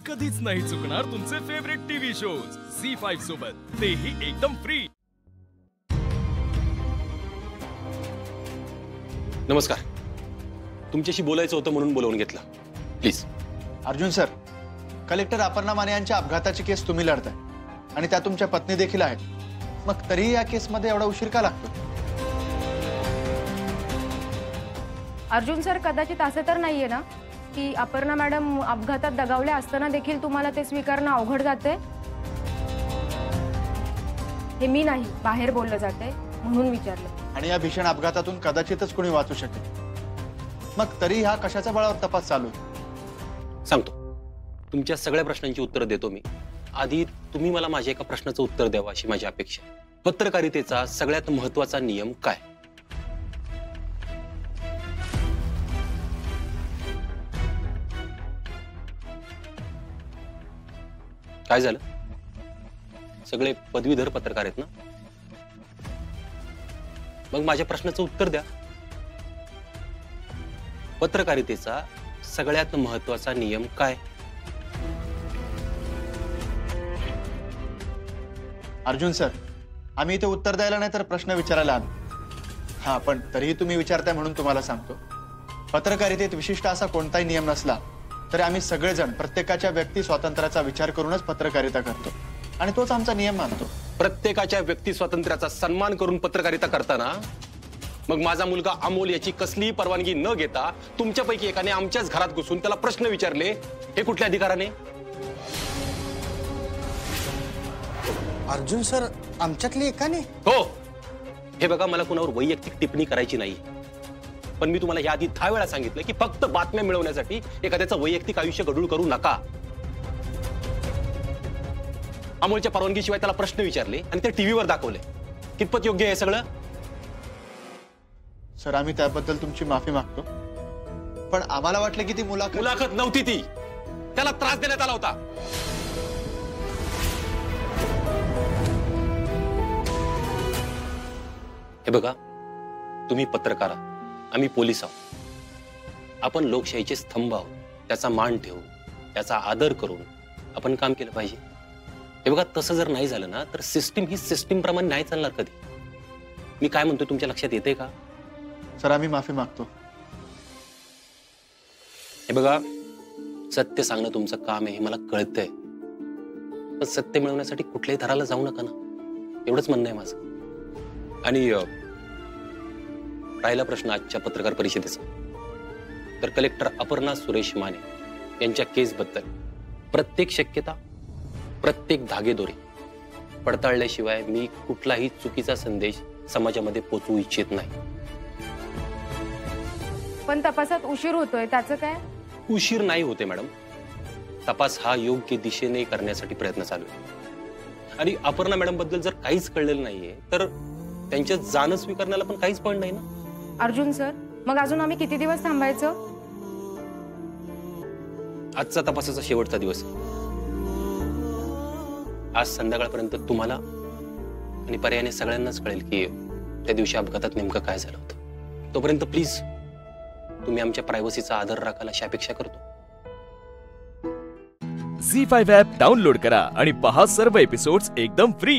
कधीच नाही चुकणार तुमचे फेवरेट टीव्ही शोज झी5 सोबत, तेही एकदम फ्री। नमस्कार, तुमच्याशी बोलायचं होतं म्हणून बोलवून घेतलं। Please. Arjun sir, collector Aparna Mane यांच्या अपघाताची केस तुम्ही लढताय आणि त्या तुमच्या पत्नी देखील आहेत, मग तरीही या केसमध्ये एवढा उशीर का लागतो? अर्जुन सर, कदाचित असे तर नाहीये ना की अपर्णा मॅडम अपघातात दगावल्या असताना देखील तुम्हाला ते स्वीकारणं अवघड जाते? हे मी नाही, बाहेर बोललं जाते म्हणून विचारलं। आणि या भीषण अपघातातून कदाचितच कोणी वाचू शकेल, मग तरी हा कशाच्या बळावर तपास चालू आहे? सांगतो, तुमच्या सगळ्या प्रश्नांची उत्तर देतो मी। आधी तुम्ही मला माझ्या एका प्रश्नाचं उत्तर द्यावं अशी माझी अपेक्षा आहे। पत्रकारितेचा सगळ्यात महत्त्वाचा नियम काय? काय झालं? सगळे पदवीधर पत्रकार आहेत ना? मग माझ्या प्रश्नाचं उत्तर द्या। पत्रकारितेचा सगळ्यात महत्त्वाचा नियम काय? अर्जुन सर, आम्ही इथे उत्तर द्यायला नाही तर प्रश्न विचारायला आलो। हा, पण तरीही तुम्ही विचारताय म्हणून तुम्हाला सांगतो, पत्रकारितेत विशिष्ट असा कोणताही नियम नसला तरी आम्ही सगळेजण प्रत्येकाच्या व्यक्ती स्वातंत्र्याचा विचार करूनच पत्रकारिता करतो आणि तोच आमचा नियम मानतो। प्रत्येकाच्या व्यक्ती स्वातंत्र्याचा सन्मान करून पत्रकारिता करताना मग माझा मुलगा अमोल याची कसलीही परवानगी न घेता तुमच्यापैकी एकाने आमच्याच घरात घुसून त्याला प्रश्न विचारले, हे कुठल्या अधिकाराने? अर्जुन सर, आमच्यातली एकाने? हो, हे बघा, मला कुणावर वैयक्तिक टिप्पणी करायची नाही, पण मी तुम्हाला याआधी 10 वेळा सांगितलं की फक्त बातम्या मिळवण्यासाठी एखाद्याचं वैयक्तिक आयुष्य गढूळ करू नका। अमोलच्या परवानगीशिवाय त्याला प्रश्न विचारले आणि ते टीव्हीवर दाखवले, कितपत योग्य आहे सगळं? सर, आम्ही त्याबद्दल तुमची माफी मागतो, पण आम्हाला वाटलं की ती मुलाखत नव्हती, ती त्याला त्रास देण्यात आला होता। हे बघा, तुम्ही पत्रकार आहात, आम्ही पोलीस आहोत। आपण लोकशाहीचे स्तंभ आहोत, त्याचा मान ठेवून त्याचा आदर करून आपण काम केलं पाहिजे। हे बघा, तसं जर नाही झालं ना तर सिस्टीम ही सिस्टीम प्रमाणे नाही चालणार कधी। मी काय म्हणतो तुमच्या लक्षात येते का? सर, आम्ही माफी मागतो। हे बघा, सत्य सांगणं तुमचं काम आहे हे मला कळतंय, पण सत्य मिळवण्यासाठी कुठल्याही थराला जाऊ नका ना, एवढंच म्हणणं आहे माझं। आणि राहिला प्रश्न आजच्या पत्रकार परिषदेचा, तर कलेक्टर अपर्णा सुरेश माने यांच्या केसबद्दल प्रत्येक शक्यता, प्रत्येक धागेदोरे पडताळल्याशिवाय मी कुठलाही चुकीचा संदेश समाजामध्ये पोचवू इच्छित नाही। पण तपासात उशीर होतोय, त्याचं काय? उशीर नाही होते मॅडम, तपास हा योग्य दिशेने करण्यासाठी प्रयत्न चालू आहे। आणि अपर्णा मॅडम बद्दल जर काहीच कळलेलं नाहीये तर त्यांच्या जाणं स्वीकारण्याला पण काहीच पॉइंट नाही ना। अर्जुन सर, मग अजून आम्ही किती दिवस थांबायचं? आजचा तपासाचा शेवटचा दिवस आहे। आज संध्याकाळपर्यंत तुम्हाला आणि पर्यायाने सगळ्यांनाच कळेल की त्या दिवशी अपघातात नेमकं काय झालं होतं। तोपर्यंत प्लीज तुम्ही आमच्या प्रायव्हसीचा आदर राखाल अशी अपेक्षा करतो। झी5 ॲप डाउनलोड करा आणि पहा सर्व एपिसोड्स एकदम फ्री।